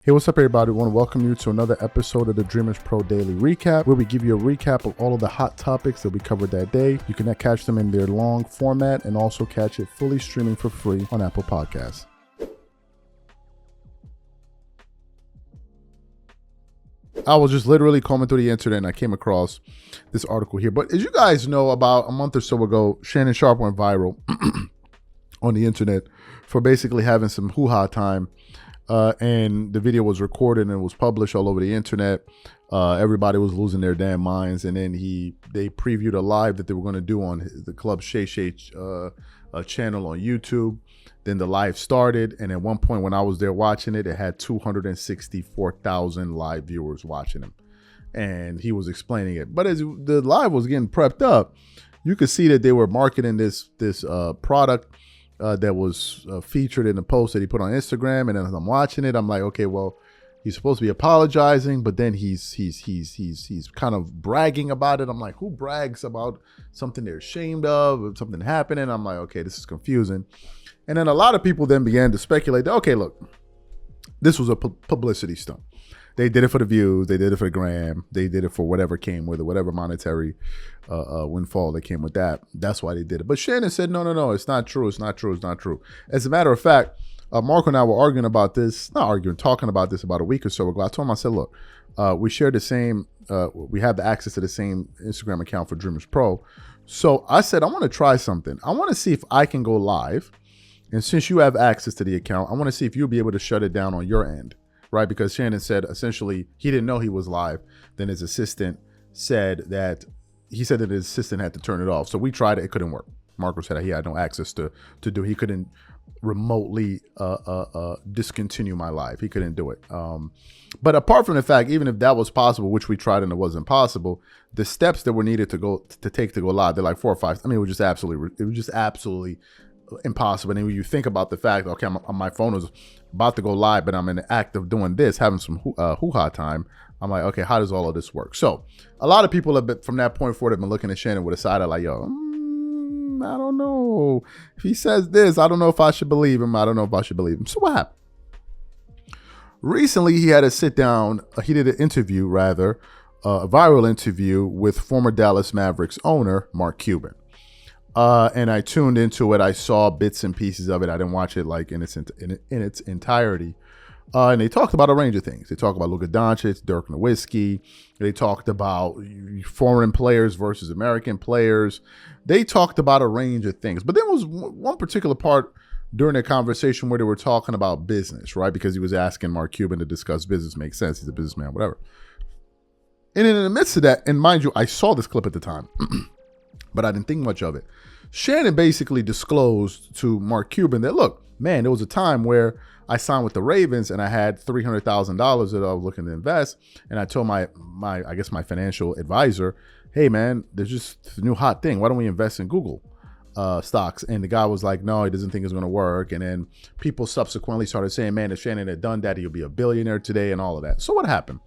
Hey, what's up, everybody? I want to welcome you to another episode of the Dreamers Pro Daily Recap, where we give you a recap of all of the hot topics that we covered that day. You can catch them in their long format and also catch it fully streaming for free on Apple Podcasts. I was just literally combing through the internet and I came across this article here. But as you guys know, about a month or so ago, Shannon Sharpe went viral on the internet for basically having some hoo-ha time. And the video was recorded and it was published all over the internet. Everybody was losing their damn minds. And then they previewed a live that they were going to do on the Club Shay Shay channel on YouTube. Then the live started. And at one point when I was there watching it, it had 264,000 live viewers watching him. And he was explaining it. But as the live was getting prepped up, you could see that they were marketing this product that was featured in the post that he put on Instagram. And as I'm watching it, I'm like, okay, well, he's supposed to be apologizing, but then he's kind of bragging about it. I'm like, who brags about something they're ashamed of, something happening? I'm like, okay, this is confusing. And then a lot of people then began to speculate that, okay, look, this was a publicity stunt. They did it for the views. They did it for the gram. They did it for whatever came with it, whatever monetary windfall that came with that. That's why they did it. But Shannon said, no, it's not true. It's not true. It's not true. As a matter of fact, Marco and I were arguing about this, talking about this about a week or so ago. I told him, I said, look, we share the same, we have the access to the same Instagram account for Dreamers Pro. So I said, I want to try something. I want to see if I can go live. And since you have access to the account, I want to see if you'll be able to shut it down on your end. Right, because Shannon said essentially he didn't know he was live. Then his assistant said that his assistant had to turn it off. So we tried it; it couldn't work. Marco said he had no access to do. He couldn't remotely discontinue my live. He couldn't do it. But apart from the fact, even if that was possible, which we tried and it wasn't possible, the steps that were needed to take to go live, they're like 4 or 5. I mean, it was just absolutely impossible. And when you think about the fact, okay, my phone is about to go live, but I'm in the act of doing this, having some hoo-ha time. I'm like, okay, how does all of this work? So a lot of people have been, from that point forward, have been looking at Shannon with a side eye like, yo, I don't know. If he says this, I don't know if I should believe him. I don't know if I should believe him. So what happened? Recently, he had a sit down. He did an interview, rather, a viral interview with former Dallas Mavericks owner, Mark Cuban. And I tuned into it. I saw bits and pieces of it. I didn't watch it like in its entirety. And they talked about a range of things. They talked about Luka Doncic, Dirk Nowitzki. They talked about foreign players versus American players. They talked about a range of things. But there was one particular part during the conversation where they were talking about business, right? Because he was asking Mark Cuban to discuss business. Makes sense. He's a businessman, whatever. And in the midst of that, and mind you, I saw this clip at the time. But I didn't think much of it. Shannon basically disclosed to Mark Cuban that, look, man, there was a time where I signed with the Ravens and I had $300,000 that I was looking to invest. And I told my financial advisor, hey, man, there's just a new hot thing. Why don't we invest in Google stocks? And the guy was like, no, he doesn't think it's going to work. And then people subsequently started saying, man, if Shannon had done that, he'll be a billionaire today and all of that. So what happened?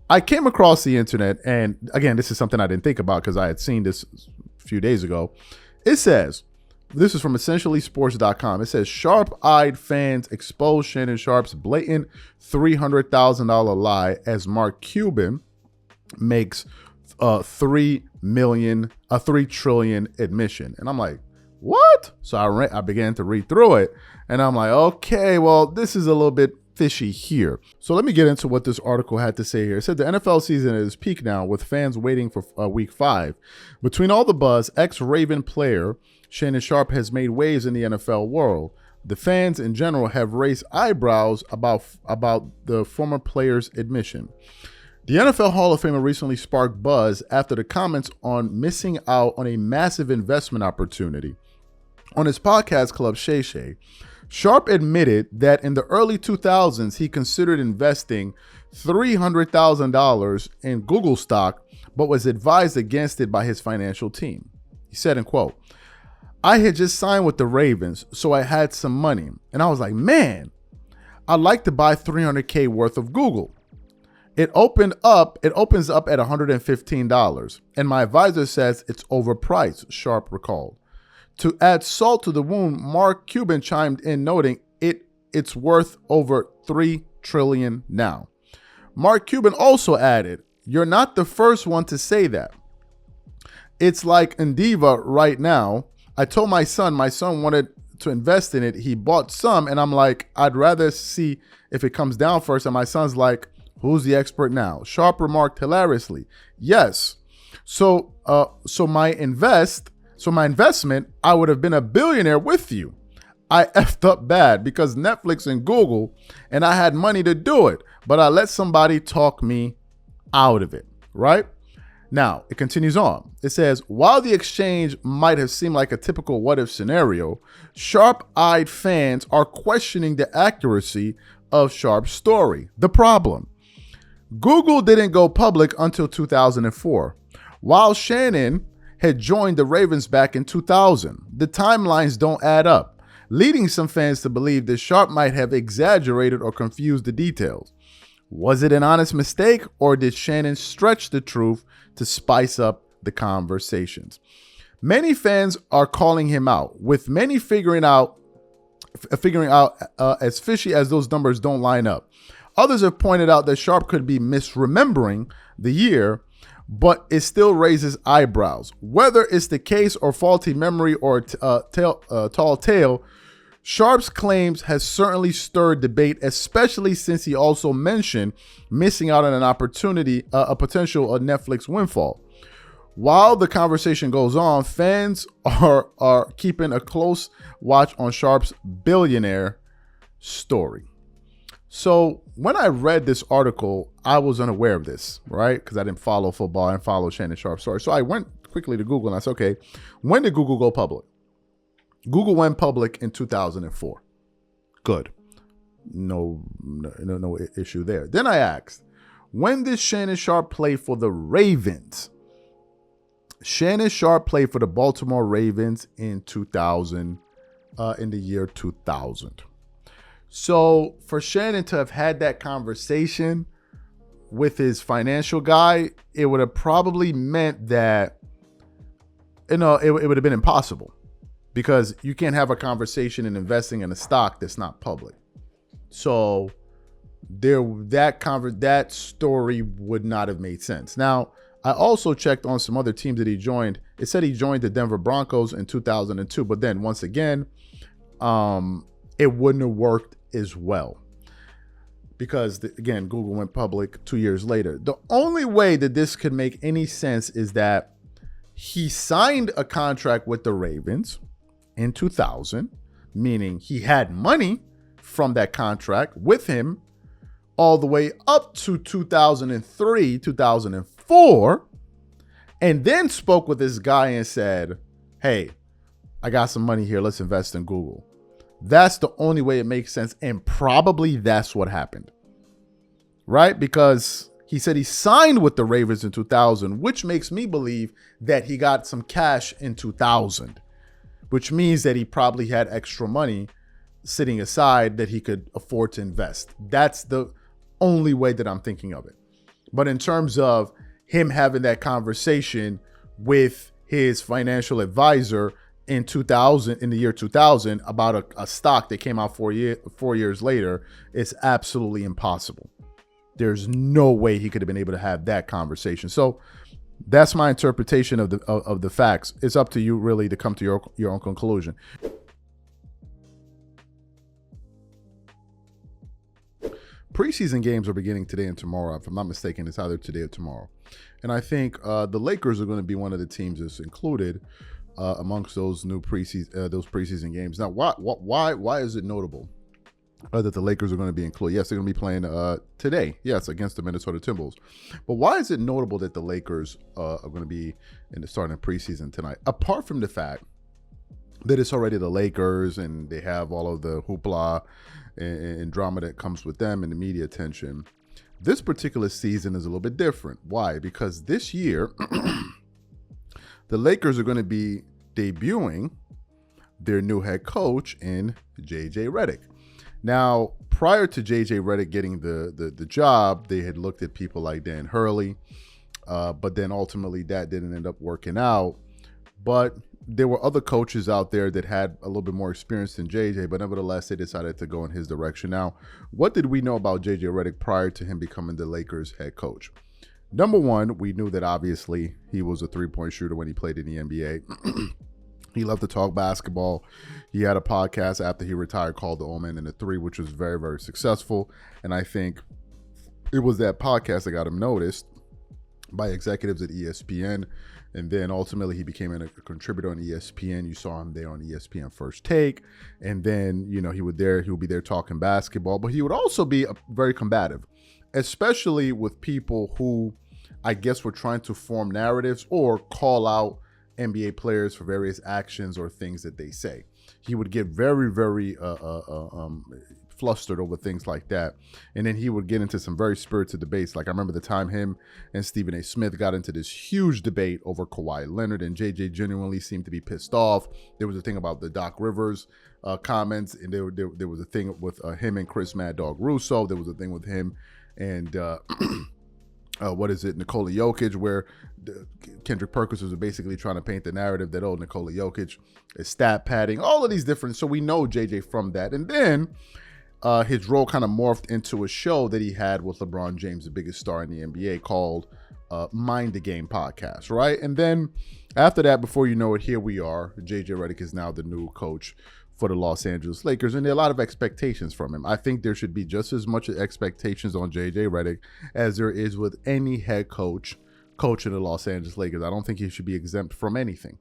I came across the internet, and again, this is something I didn't think about because I had seen this a few days ago. It says, this is from essentiallysports.com. It says, sharp-eyed fans expose Shannon Sharpe's blatant $300,000 lie as Mark Cuban makes $3 trillion admission. And I'm like, what? So I began to read through it, and I'm like, okay, well, this is a little bit fishy here. So let me get into what this article had to say here. It said the NFL season is peak now, with fans waiting for week 5. Between all the buzz, ex-Raven player Shannon Sharpe has made waves in the NFL world. The fans in general have raised eyebrows about the former player's admission. The NFL Hall of Famer recently sparked buzz after the comments on missing out on a massive investment opportunity. On his podcast, Club Shay Shay, Sharpe admitted that in the early 2000s, he considered investing $300,000 in Google stock, but was advised against it by his financial team. He said, in quote, I had just signed with the Ravens, so I had some money. And I was like, man, I'd like to buy $300K worth of Google. It opens up at $115. And my advisor says it's overpriced, Sharpe recalled. To add salt to the wound, Mark Cuban chimed in, noting it's worth over $3 trillion now. Mark Cuban also added, "You're not the first one to say that. It's like Endiva right now. I told my son wanted to invest in it. He bought some, and I'm like, I'd rather see if it comes down first." And my son's like, "Who's the expert now?" Sharpe remarked hilariously, "Yes. So my investment, I would have been a billionaire with you. I effed up bad because Netflix and Google, and I had money to do it, but I let somebody talk me out of it," right? Now, it continues on. It says, while the exchange might have seemed like a typical what-if scenario, sharp-eyed fans are questioning the accuracy of Sharpe's story. The problem: Google didn't go public until 2004, while Shannon had joined the Ravens back in 2000. The timelines don't add up, leading some fans to believe that Sharpe might have exaggerated or confused the details. Was it an honest mistake, or did Shannon stretch the truth to spice up the conversations? Many fans are calling him out, with many figuring out as fishy as those numbers don't line up. Others have pointed out that Sharpe could be misremembering the year, but it still raises eyebrows. Whether it's the case or faulty memory or tall tale, Sharpe's claims has certainly stirred debate, especially since he also mentioned missing out on an opportunity, a potential Netflix windfall. While the conversation goes on, fans are keeping a close watch on Sharpe's billionaire story. So when I read this article, I was unaware of this, right? Because I didn't follow football and follow Shannon Sharpe's story. So I went quickly to Google and I said, okay, when did Google go public? Google went public in 2004. Good. No issue there. Then I asked, when did Shannon Sharpe play for the Ravens? Shannon Sharpe played for the Baltimore Ravens in 2000, in the year 2000. So for Shannon to have had that conversation with his financial guy, it would have probably meant that, it would have been impossible. Because you can't have a conversation in investing in a stock that's not public. So that story would not have made sense. Now, I also checked on some other teams that he joined. It said he joined the Denver Broncos in 2002, but then once again, it wouldn't have worked as well. Because again, Google went public 2 years later. The only way that this could make any sense is that he signed a contract with the Ravens in 2000, meaning he had money from that contract with him all the way up to 2003, 2004, and then spoke with this guy and said, "Hey, I got some money here. Let's invest in Google." That's the only way it makes sense, and probably that's what happened, right? Because he said he signed with the Ravens in 2000, which makes me believe that he got some cash in 2000. Which means that he probably had extra money sitting aside that he could afford to invest. That's the only way that I'm thinking of it. But in terms of him having that conversation with his financial advisor in the year 2000, about a stock that came out 4 years later, it's absolutely impossible. There's no way he could have been able to have that conversation. So that's my interpretation of the facts. It's up to you really to come to your own conclusion. Preseason games are beginning today and tomorrow. If I'm not mistaken, it's either today or tomorrow. And I think the Lakers are going to be one of the teams that's included amongst those new preseason games. Now, why is it notable that the Lakers are going to be included? Yes, they're going to be playing today. Yes, against the Minnesota Timberwolves. But why is it notable that the Lakers are going to be starting preseason tonight? Apart from the fact that it's already the Lakers and they have all of the hoopla and drama that comes with them and the media attention, this particular season is a little bit different. Why? Because this year, the Lakers are going to be debuting their new head coach in J.J. Redick. Now, prior to J.J. Redick getting the job, they had looked at people like Dan Hurley, but then ultimately that didn't end up working out. But there were other coaches out there that had a little bit more experience than JJ, but nevertheless, they decided to go in his direction. Now, what did we know about JJ Redick prior to him becoming the Lakers head coach? Number one, we knew that obviously he was a three-point shooter when he played in the NBA. He loved to talk basketball. He had a podcast after he retired called The Old Man and the Three, which was very, very successful. And I think it was that podcast that got him noticed by executives at ESPN. And then ultimately he became a contributor on ESPN. You saw him there on ESPN First Take. And then, you know, he would be there talking basketball. But he would also be very combative, especially with people who I guess were trying to form narratives or call out NBA players for various actions or things that they say. He would get very, very flustered over things like that. And then he would get into some very spirited debates. Like I remember the time him and Stephen A. Smith got into this huge debate over Kawhi Leonard, and JJ genuinely seemed to be pissed off. There was a thing about the Doc Rivers comments, and there was a thing with him and Chris Mad Dog Russo. There was a thing with him and Nikola Jokic, where Kendrick Perkins was basically trying to paint the narrative that, Nikola Jokic is stat padding, all of these different. So we know JJ from that. And then his role kind of morphed into a show that he had with LeBron James, the biggest star in the NBA, called Mind the Game podcast, right? And then after that, before you know it, here we are. JJ Redick is now the new coach for the Los Angeles Lakers, and there are a lot of expectations from him. I think there should be just as much expectations on JJ Redick as there is with any head coach coaching the Los Angeles Lakers. I don't think he should be exempt from anything.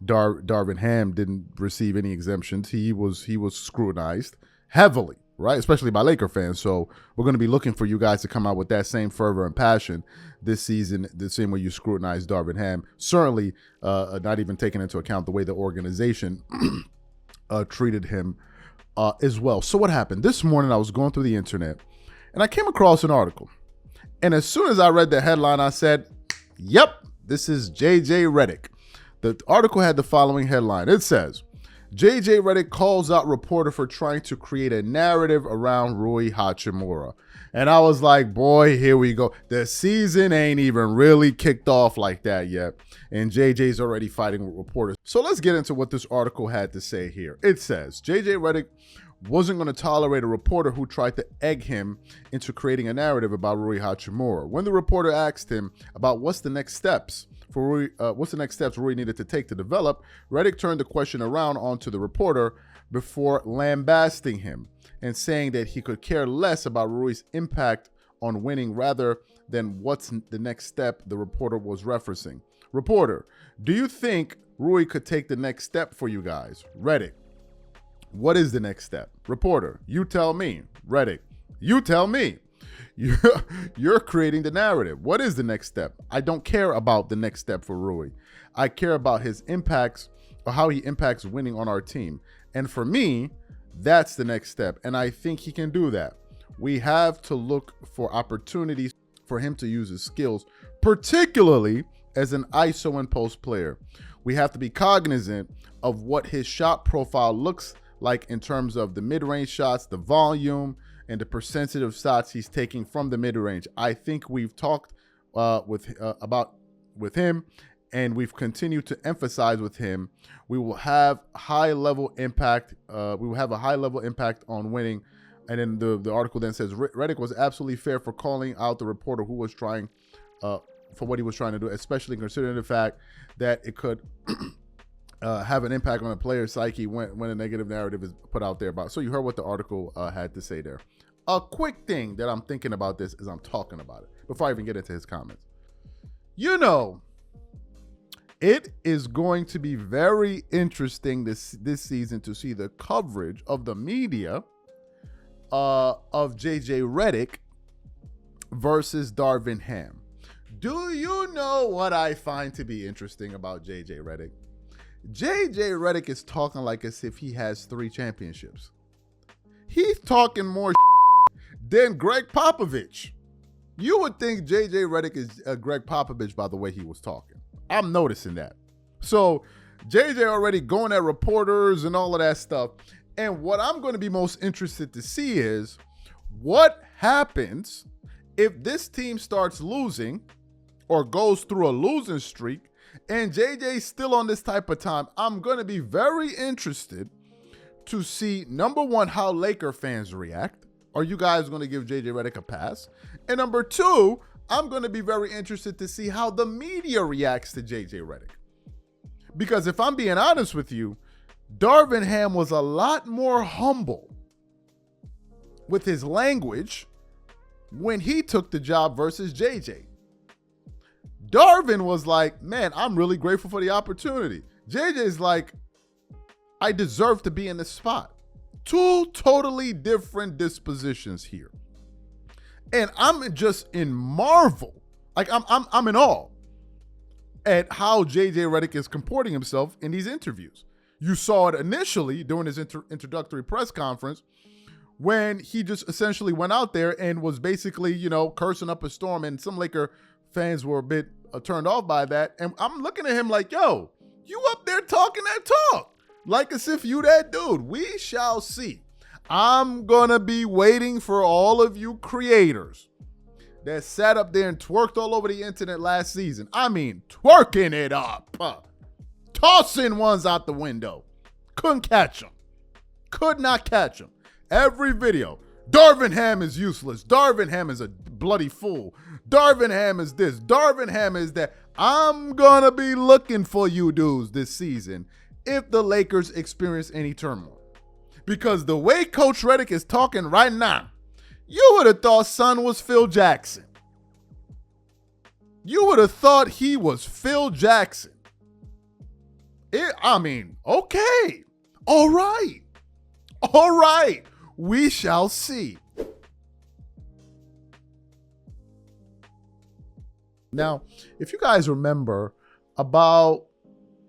Darvin Ham didn't receive any exemptions. He was scrutinized heavily, right? Especially by Laker fans. So we're going to be looking for you guys to come out with that same fervor and passion this season, the same way you scrutinized Darvin Ham. Certainly not even taking into account the way the organization treated him as well. So what happened? This morning I was going through the internet and I came across an article. And as soon as I read the headline, I said, yep, this is JJ Redick. The article had the following headline. It says, JJ Redick calls out reporter for trying to create a narrative around Rui Hachimura. And I was like, boy, here we go. The season ain't even really kicked off like that yet. And JJ's already fighting with reporters. So let's get into what this article had to say here. It says, JJ Redick wasn't going to tolerate a reporter who tried to egg him into creating a narrative about Rui Hachimura. When the reporter asked him about what's the next steps Rui needed to take to develop, Redick turned the question around onto the reporter before lambasting him and saying that he could care less about Rui's impact on winning rather than what's the next step the reporter was referencing. Reporter, do you think Rui could take the next step for you guys? Redick, what is the next step? Reporter, you tell me. Redick, you tell me. You're creating the narrative. What is the next step? I don't care about the next step for Rui. I care about his impacts or how he impacts winning on our team. And for me, that's the next step. And I think he can do that. We have to look for opportunities for him to use his skills, particularly as an ISO and post player. We have to be cognizant of what his shot profile looks like in terms of the mid-range shots, the volume, and the percentage of shots he's taking from the mid-range. I think we've talked with him, and we've continued to emphasize with him. We will have high-level impact. We will have a high-level impact on winning. And then the article then says Redick was absolutely fair for calling out the reporter who was trying for what he was trying to do, especially considering the fact that it could have an impact on a player's psyche when a negative narrative is put out there about. So you heard what the article had to say there. A quick thing that I'm thinking about this as I'm talking about it before I even get into his comments. You know, it is going to be very interesting this season to see the coverage of the media of JJ Redick versus Darvin Ham. Do you know what I find to be interesting about JJ Redick? JJ Redick is talking like as if he has 3 championships. He's talking more than Greg Popovich. You would think JJ Redick is Greg Popovich by the way he was talking. I'm noticing that. So JJ already going at reporters and all of that stuff. And what I'm going to be most interested to see is what happens if this team starts losing or goes through a losing streak and JJ's still on this type of time, I'm going to be very interested to see, number one, how Laker fans react. Are you guys going to give JJ Redick a pass? And number two, I'm going to be very interested to see how the media reacts to JJ Redick. Because if I'm being honest with you, Darvin Ham was a lot more humble with his language when he took the job versus JJ. Darvin was like, man, I'm really grateful for the opportunity. JJ's like, I deserve to be in this spot. Two totally different dispositions here. And I'm just in marvel. Like I'm in awe at how JJ Redick is comporting himself in these interviews. You saw it initially during his introductory press conference when he just essentially went out there and was basically, cursing up a storm, and some Laker fans were a bit turned off by that. And I'm looking at him like, yo, you up there talking that talk like as if you that dude. We shall see. I'm gonna be waiting for all of you creators that sat up there and twerked all over the internet last season. I mean, twerking it up, tossing ones out the window. Couldn't catch them. Could not catch them. Every video, Darvin Ham is useless. Darvin Ham is a bloody fool. Darvin Ham is this. Darvin Ham is that. I'm gonna be looking for you dudes this season if the Lakers experience any turmoil. Because the way Coach Redick is talking right now, you would have thought son was Phil Jackson. You would have thought he was Phil Jackson. Okay. All right. We shall see. Now, if you guys remember, about,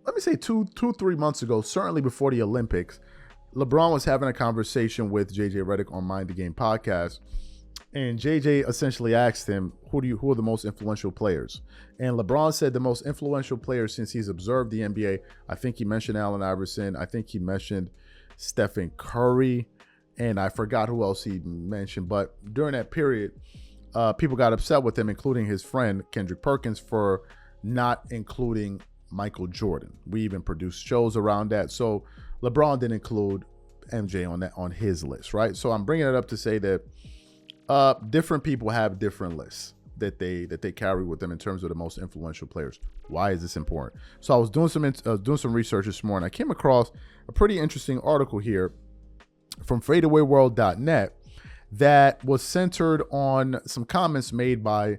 let me say 3 months ago, certainly before the Olympics, LeBron was having a conversation with JJ Redick on Mind the Game podcast. And JJ essentially asked him, who are the most influential players? And LeBron said the most influential players since he's observed the NBA. I think he mentioned Allen Iverson. I think he mentioned Stephen Curry. And I forgot who else he mentioned. But during that period, people got upset with him, including his friend Kendrick Perkins, for not including Michael Jordan. We even produced shows around that. So LeBron didn't include MJ on his list, right? So I'm bringing it up to say that different people have different lists that they carry with them in terms of the most influential players. Why is this important? So I was doing some research this morning. I came across a pretty interesting article here from fadeawayworld.net that was centered on some comments made by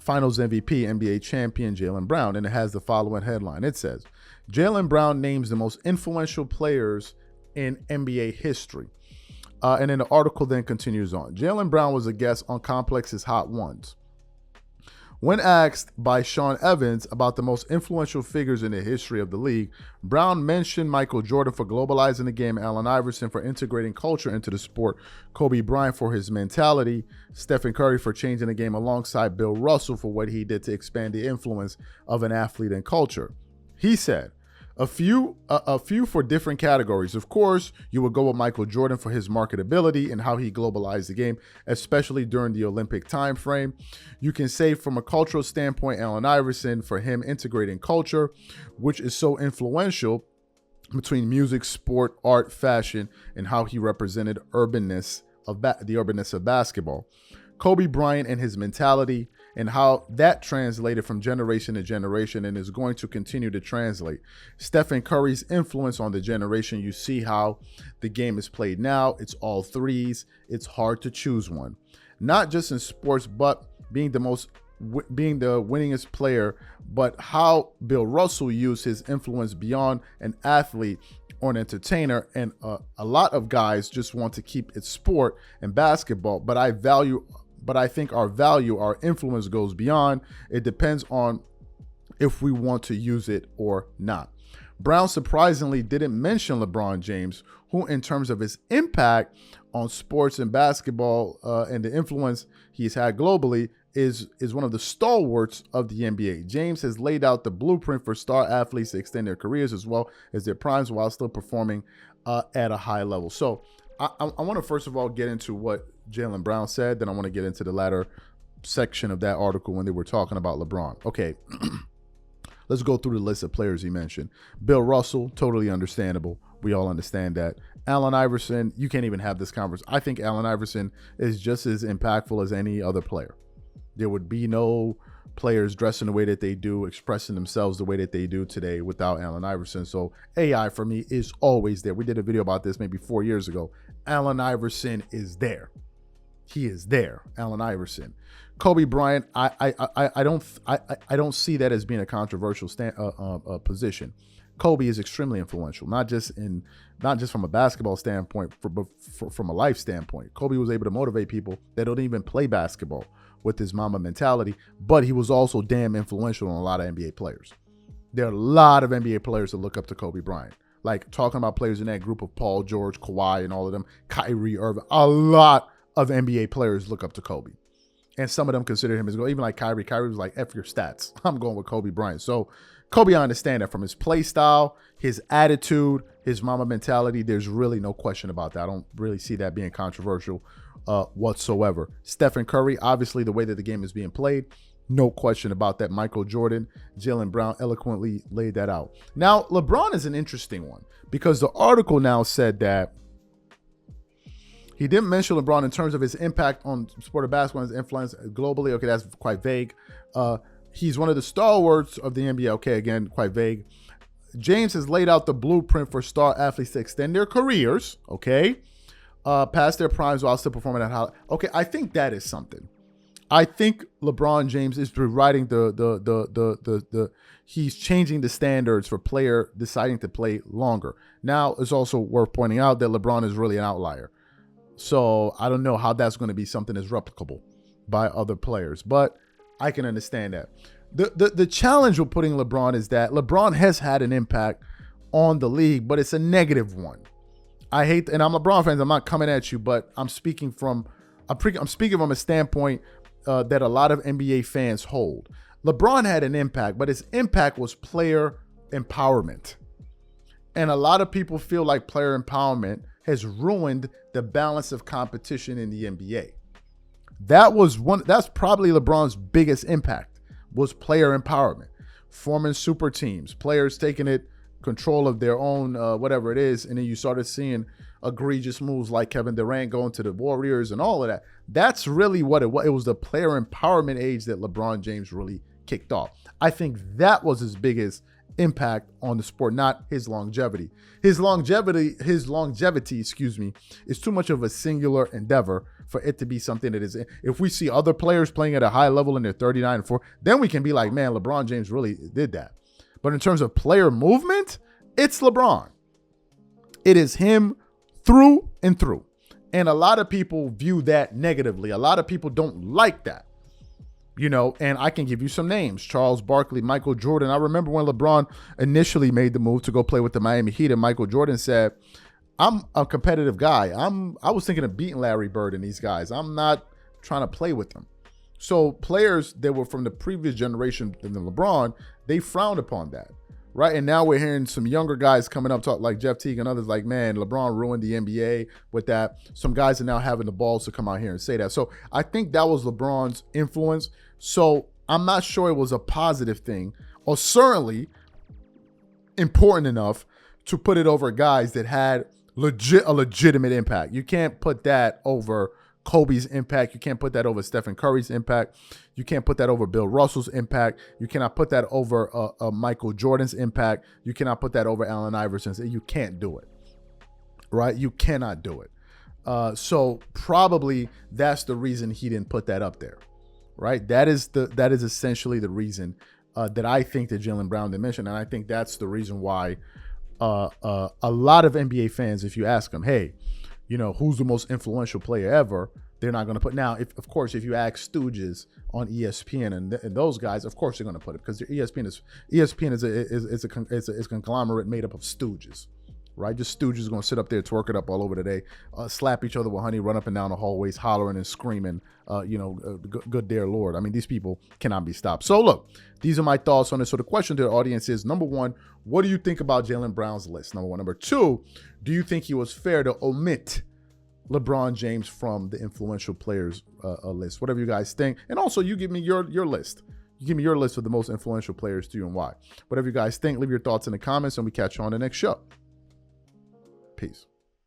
Finals MVP, NBA champion Jaylen Brown, and it has the following headline. It says, Jaylen Brown names the most influential players in NBA history. And then the article then continues on. Jaylen Brown was a guest on Complex's Hot Ones. When asked by Sean Evans about the most influential figures in the history of the league, Brown mentioned Michael Jordan for globalizing the game, Allen Iverson for integrating culture into the sport, Kobe Bryant for his mentality, Stephen Curry for changing the game alongside Bill Russell for what he did to expand the influence of an athlete and culture. He said, a few for different categories. Of course, you would go with Michael Jordan for his marketability and how he globalized the game, especially during the Olympic time frame. You can say from a cultural standpoint, Allen Iverson for him integrating culture, which is so influential between music, sport, art, fashion, and how he represented the urbanness of basketball. Kobe Bryant and his mentality and how that translated from generation to generation and is going to continue to translate. Stephen Curry's influence on the generation. You see how the game is played now. It's all threes. It's hard to choose one. Not just in sports, but being the winningest player, but how Bill Russell used his influence beyond an athlete or an entertainer. And a lot of guys just want to keep it sport and basketball, but I think our influence goes beyond. It depends on if we want to use it or not. Brown surprisingly didn't mention LeBron James, who in terms of his impact on sports and basketball and the influence he's had globally is one of the stalwarts of the NBA. James has laid out the blueprint for star athletes to extend their careers as well as their primes while still performing at a high level. So I want to first of all get into what Jaylen Brown said, then I want to get into the latter section of that article when they were talking about LeBron. Okay, Let's go through the list of players he mentioned. Bill Russell, totally understandable. We all understand that. Allen Iverson, you can't even have this conversation. I think Allen Iverson is just as impactful as any other player. There would be no players dressing the way that they do, expressing themselves the way that they do today without Allen Iverson. So AI for me is always there. We did a video about this maybe 4 years ago. Allen Iverson is there. He is there, Allen Iverson. Kobe Bryant, I don't see that as being a controversial position. Kobe is extremely influential, not just from a basketball standpoint, but from a life standpoint. Kobe was able to motivate people that don't even play basketball with his Mamba mentality, but he was also damn influential on a lot of NBA players. There are a lot of NBA players that look up to Kobe Bryant. Like talking about players in that group of Paul George, Kawhi, and all of them, Kyrie Irving, a lot of NBA players look up to Kobe. And some of them consider him as goal. Even like Kyrie. Kyrie was like, F your stats. I'm going with Kobe Bryant. So Kobe, I understand that from his play style, his attitude, his Mamba mentality, there's really no question about that. I don't really see that being controversial whatsoever. Stephen Curry, obviously the way that the game is being played, no question about that. Michael Jordan, Jaylen Brown eloquently laid that out. Now, LeBron is an interesting one because the article now said that he didn't mention LeBron in terms of his impact on sport of basketball and his influence globally. Okay, that's quite vague. He's one of the stalwarts of the NBA. Okay, again, quite vague. James has laid out the blueprint for star athletes to extend their careers, okay, past their primes while still performing at high. Okay, I think that is something. I think LeBron James is rewriting he's changing the standards for player deciding to play longer. Now, it's also worth pointing out that LeBron is really an outlier. So I don't know how that's going to be something that's replicable by other players, but I can understand that. The challenge with putting LeBron is that LeBron has had an impact on the league, but it's a negative one. I hate, and I'm LeBron fans. I'm not coming at you, but I'm speaking from a standpoint that a lot of NBA fans hold. LeBron had an impact, but his impact was player empowerment, and a lot of people feel like player empowerment has ruined the balance of competition in the NBA. That's probably LeBron's biggest impact, was player empowerment, forming super teams, players taking control of their own whatever it is, and then you started seeing egregious moves like Kevin Durant going to the Warriors and all of that. That's really what it was. It was the player empowerment age that LeBron James really kicked off. I think that was his biggest impact on the sport, not his longevity. His longevity, is too much of a singular endeavor for it to be something that is. If we see other players playing at a high level and they're 39 and 4, then we can be like, man, LeBron James really did that. But in terms of player movement, it's LeBron. It is him through and through. And a lot of people view that negatively. A lot of people don't like that. And I can give you some names: Charles Barkley, Michael Jordan. I remember when LeBron initially made the move to go play with the Miami Heat, and Michael Jordan said, I'm a competitive guy. I was thinking of beating Larry Bird and these guys. I'm not trying to play with them. So players that were from the previous generation than LeBron, they frowned upon that, right? And now we're hearing some younger guys coming up, talk like Jeff Teague and others, like, man, LeBron ruined the NBA with that. Some guys are now having the balls to come out here and say that. So I think that was LeBron's influence. So I'm not sure it was a positive thing, or certainly important enough to put it over guys that had a legitimate impact. You can't put that over Kobe's impact. You can't put that over Stephen Curry's impact. You can't put that over Bill Russell's impact. You cannot put that over Michael Jordan's impact. You cannot put that over Allen Iverson's. You can't do it, right? You cannot do it. So probably that's the reason he didn't put that up there, right? That is essentially the reason that I think that Jaylen Brown didn't mention, and I think that's the reason why a lot of NBA fans, if you ask them, hey, who's the most influential player ever, they're not going to put. Now, if you ask Stooges on ESPN and those guys, of course they're going to put it, because ESPN is a conglomerate made up of stooges, right? Just stooges going to sit up there, twerk it up all over today, slap each other with honey, run up and down the hallways, hollering and screaming, good dear Lord. I mean, these people cannot be stopped. So look, these are my thoughts on this. So the question to the audience is, number one, what do you think about Jaylen Brown's list? Number one. Number two, do you think he was fair to omit LeBron James from the influential players list? Whatever you guys think. And also, you give me your list. Give me your list of the most influential players to you and why. Whatever you guys think, leave your thoughts in the comments, and we catch you on the next show. Peace.